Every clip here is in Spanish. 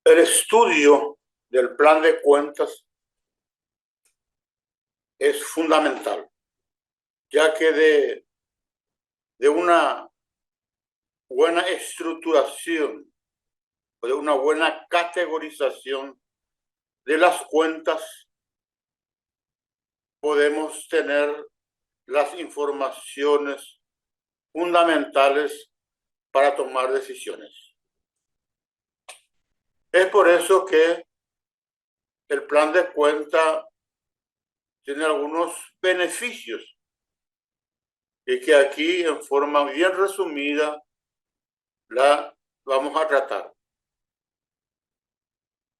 El estudio del plan de cuentas es fundamental, ya que de una buena estructuración o de una buena categorización de las cuentas podemos tener las informaciones fundamentales para tomar decisiones. Es por eso que el plan de cuenta tiene algunos beneficios y que aquí en forma bien resumida la vamos a tratar.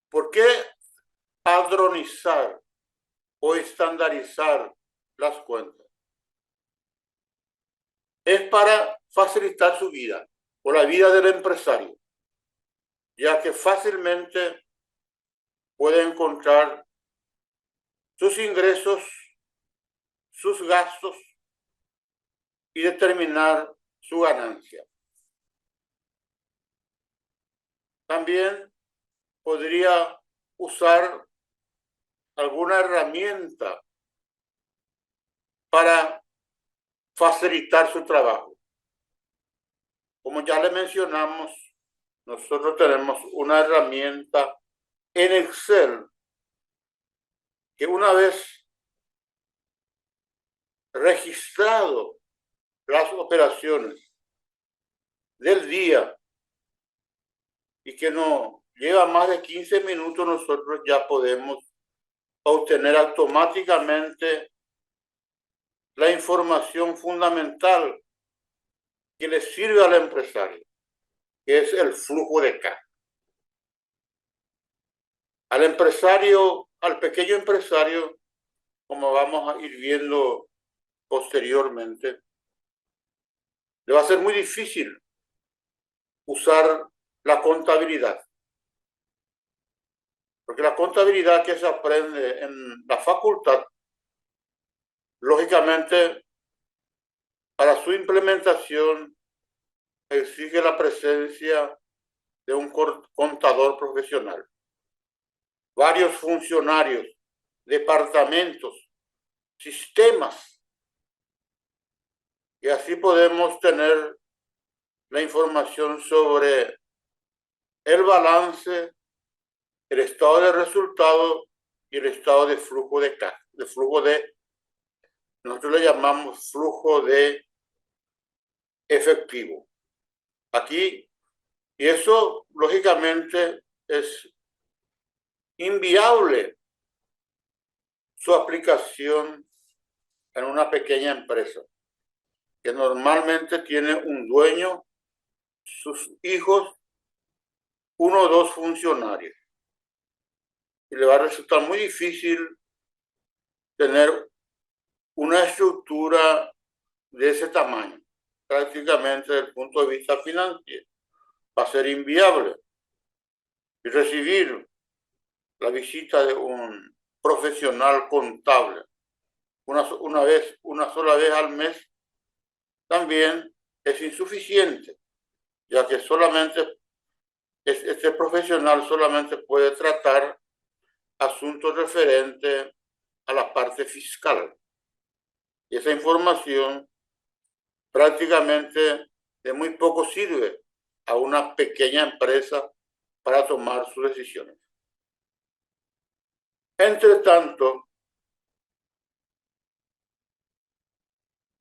¿Por qué padronizar o estandarizar las cuentas? Es para facilitar su vida o la vida del empresario, ya que fácilmente puede encontrar sus ingresos, sus gastos y determinar su ganancia. También podría usar alguna herramienta para facilitar su trabajo. Como ya le mencionamos, nosotros tenemos una herramienta en Excel que una vez registrado las operaciones del día y que no lleva más de 15 minutos, nosotros ya podemos obtener automáticamente la información fundamental que le sirve al empresario, que es el flujo de caja. Al empresario, al pequeño empresario, como vamos a ir viendo posteriormente, le va a ser muy difícil usar la contabilidad. Porque la contabilidad que se aprende en la facultad, lógicamente, para su implementación exige la presencia de un contador profesional, varios funcionarios, departamentos, sistemas, y así podemos tener la información sobre el balance, el estado de resultado y el estado de flujo de caja, nosotros le llamamos flujo de efectivo. Aquí, y eso lógicamente es inviable su aplicación en una pequeña empresa, que normalmente tiene un dueño, sus hijos, 1 o 2 funcionarios. Y le va a resultar muy difícil tener una estructura de ese tamaño, prácticamente desde el punto de vista financiero. Va a ser inviable. Y recibir la visita de un profesional contable una sola vez al mes también es insuficiente, ya que este profesional solamente puede tratar asuntos referentes a la parte fiscal. Y esa información prácticamente de muy poco sirve a una pequeña empresa para tomar sus decisiones. Entre tanto,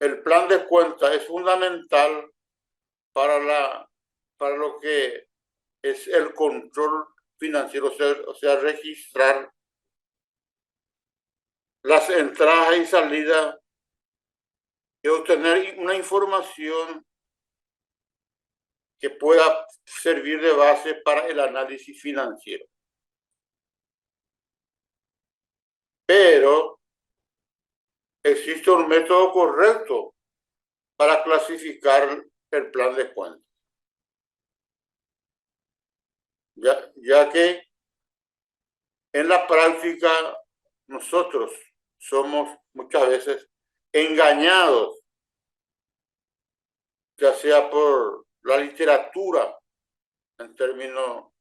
el plan de cuenta es fundamental para lo que es el control financiero, o sea, registrar las entradas y salidas y obtener una información que pueda servir de base para el análisis financiero. Pero existe un método correcto para clasificar el plan de cuentas. Ya que en la práctica nosotros somos muchas veces engañados, ya sea por la literatura en términos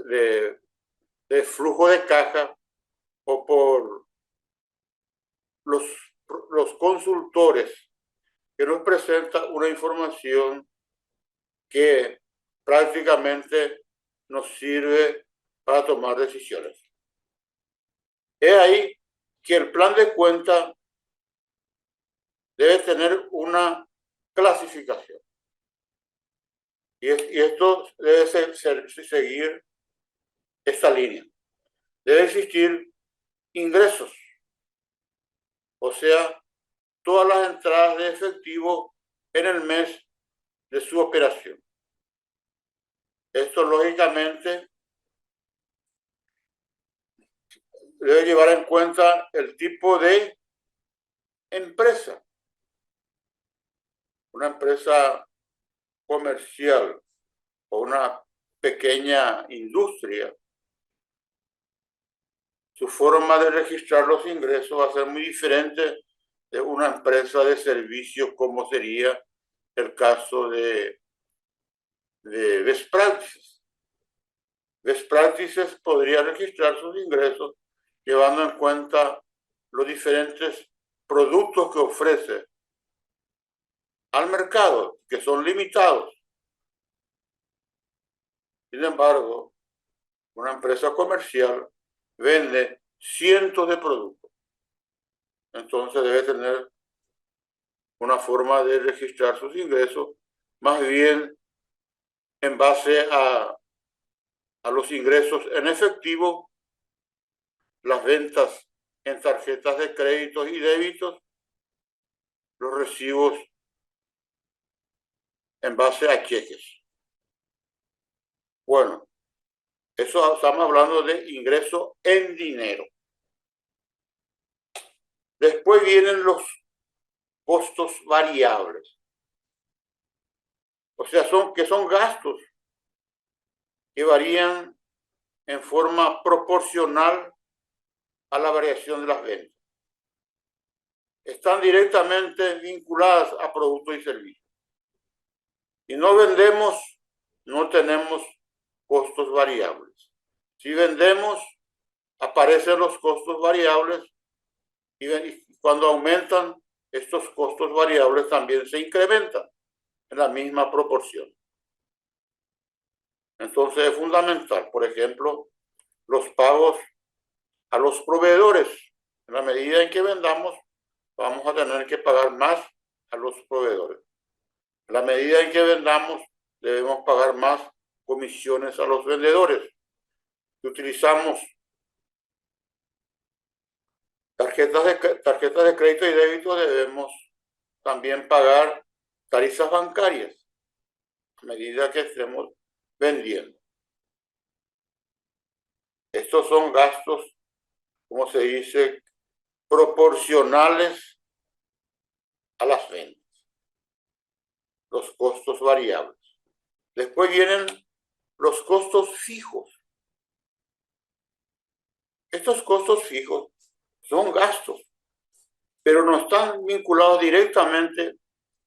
de flujo de caja o por los consultores que nos presentan una información que prácticamente nos sirve para tomar decisiones. Es ahí que el plan de cuenta debe tener una clasificación. Y esto debe seguir esta línea. Debe existir ingresos, o sea, todas las entradas de efectivo en el mes de su operación. Esto, lógicamente, debe llevar en cuenta el tipo de empresa. Una empresa comercial o una pequeña industria, su forma de registrar los ingresos va a ser muy diferente de una empresa de servicios, como sería el caso de Best Practices. Best Practices podría registrar sus ingresos llevando en cuenta los diferentes productos que ofrece al mercado, que son limitados. Sin embargo, una empresa comercial vende cientos de productos. Entonces debe tener una forma de registrar sus ingresos más bien en base a los ingresos en efectivo, las ventas en tarjetas de créditos y débitos, los recibos en base a cheques. Bueno, eso estamos hablando de ingreso en dinero. Después vienen los costos variables. O sea, son gastos que varían en forma proporcional a la variación de las ventas. Están directamente vinculadas a productos y servicios. Si no vendemos, no tenemos costos variables. Si vendemos, aparecen los costos variables y cuando aumentan, estos costos variables también se incrementan en la misma proporción. Entonces es fundamental, por ejemplo, los pagos a los proveedores. En la medida en que vendamos, vamos a tener que pagar más a los proveedores. En la medida en que vendamos, debemos pagar más comisiones a los vendedores. Si utilizamos tarjetas de crédito y débito, debemos también pagar tarifas bancarias a medida que estemos vendiendo. Estos son gastos, como se dice, proporcionales a las ventas, los costos variables. Después vienen los costos fijos. Estos costos fijos son gastos, pero no están vinculados directamente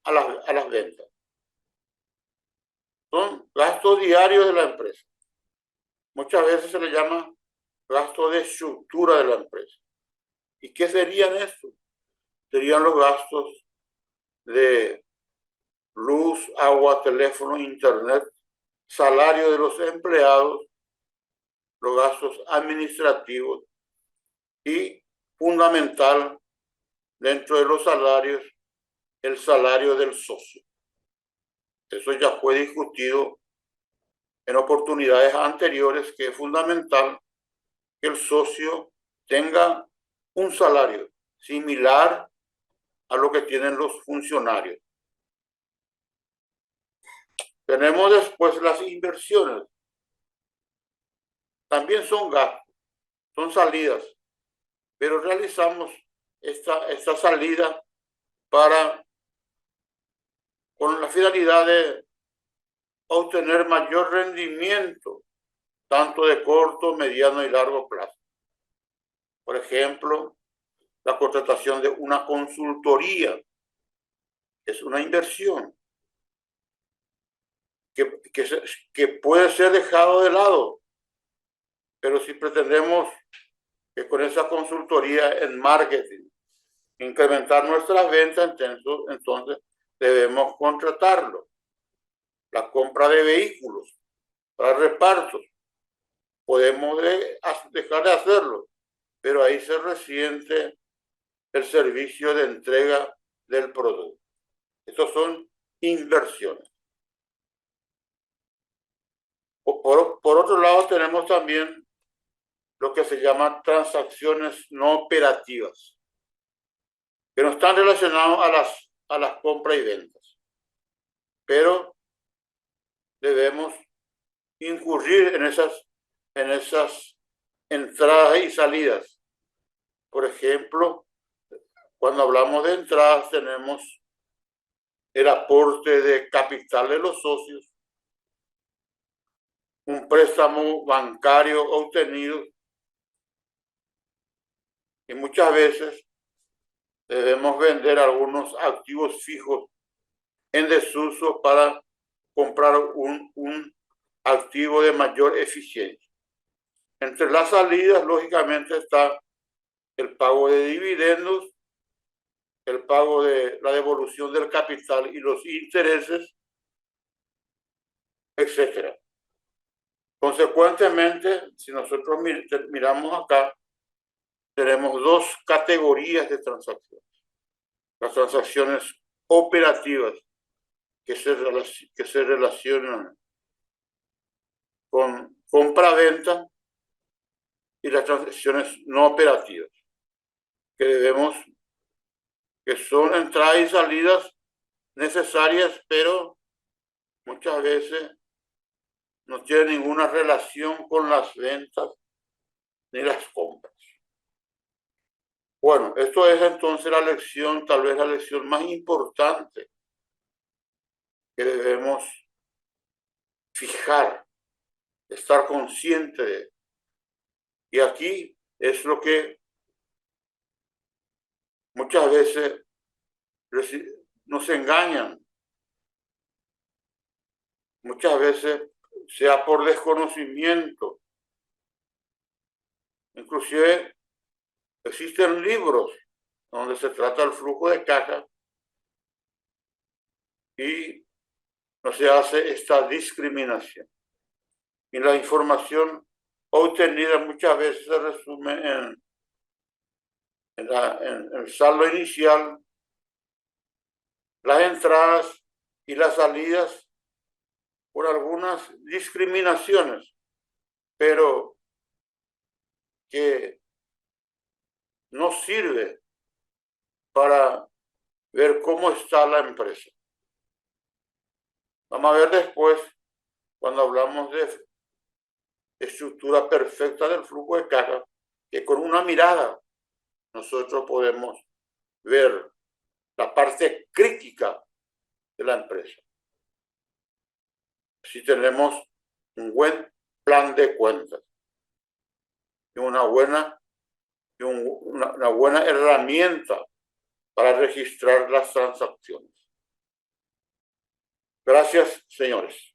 a las ventas. Son gastos diarios de la empresa. Muchas veces se le llama gasto de estructura de la empresa. ¿Y qué serían estos? Serían los gastos de luz, agua, teléfono, internet, salario de los empleados, los gastos administrativos y, fundamental, dentro de los salarios, el salario del socio. Eso ya fue discutido en oportunidades anteriores, que es fundamental que el socio tenga un salario similar a lo que tienen los funcionarios. Tenemos después las inversiones. También son gastos, son salidas, pero realizamos esta salida con la finalidad de obtener mayor rendimiento, tanto de corto, mediano y largo plazo. Por ejemplo, la contratación de una consultoría es una inversión que puede ser dejado de lado Pero si pretendemos que con esa consultoría en marketing incrementar nuestras ventas, entonces debemos contratarlo. La compra de vehículos para repartos, podemos dejar de hacerlo, pero ahí se resiente el servicio de entrega del producto. Estos son inversiones. Por otro lado, tenemos también lo que se llama transacciones no operativas, que no están relacionadas a las compras y ventas, pero debemos incurrir en esas entradas y salidas. Por ejemplo, cuando hablamos de entradas, tenemos el aporte de capital de los socios, un préstamo bancario obtenido, y muchas veces debemos vender algunos activos fijos en desuso para comprar un activo de mayor eficiencia. Entre las salidas, lógicamente, está el pago de dividendos, el pago de la devolución del capital y los intereses, etc. Consecuentemente, si nosotros miramos acá, tenemos dos categorías de transacciones. Las transacciones operativas que se relacionan con compra-venta y las transacciones no operativas, que son entradas y salidas necesarias, pero muchas veces no tienen ninguna relación con las ventas ni las compras. Bueno, esto es entonces la lección, tal vez la lección más importante que debemos fijar, estar consciente de. Y aquí es lo que muchas veces nos engañan. Muchas veces, sea por desconocimiento, inclusive existen libros donde se trata el flujo de caja y no se hace esta discriminación. Y la información obtenida muchas veces se resume en el saldo inicial, las entradas y las salidas, por algunas discriminaciones, pero que no sirve para ver cómo está la empresa. Vamos a ver después, cuando hablamos de estructura perfecta del flujo de caja, que con una mirada nosotros podemos ver la parte crítica de la empresa. Si tenemos un buen plan de cuentas y una buena herramienta para registrar las transacciones. Gracias, señores.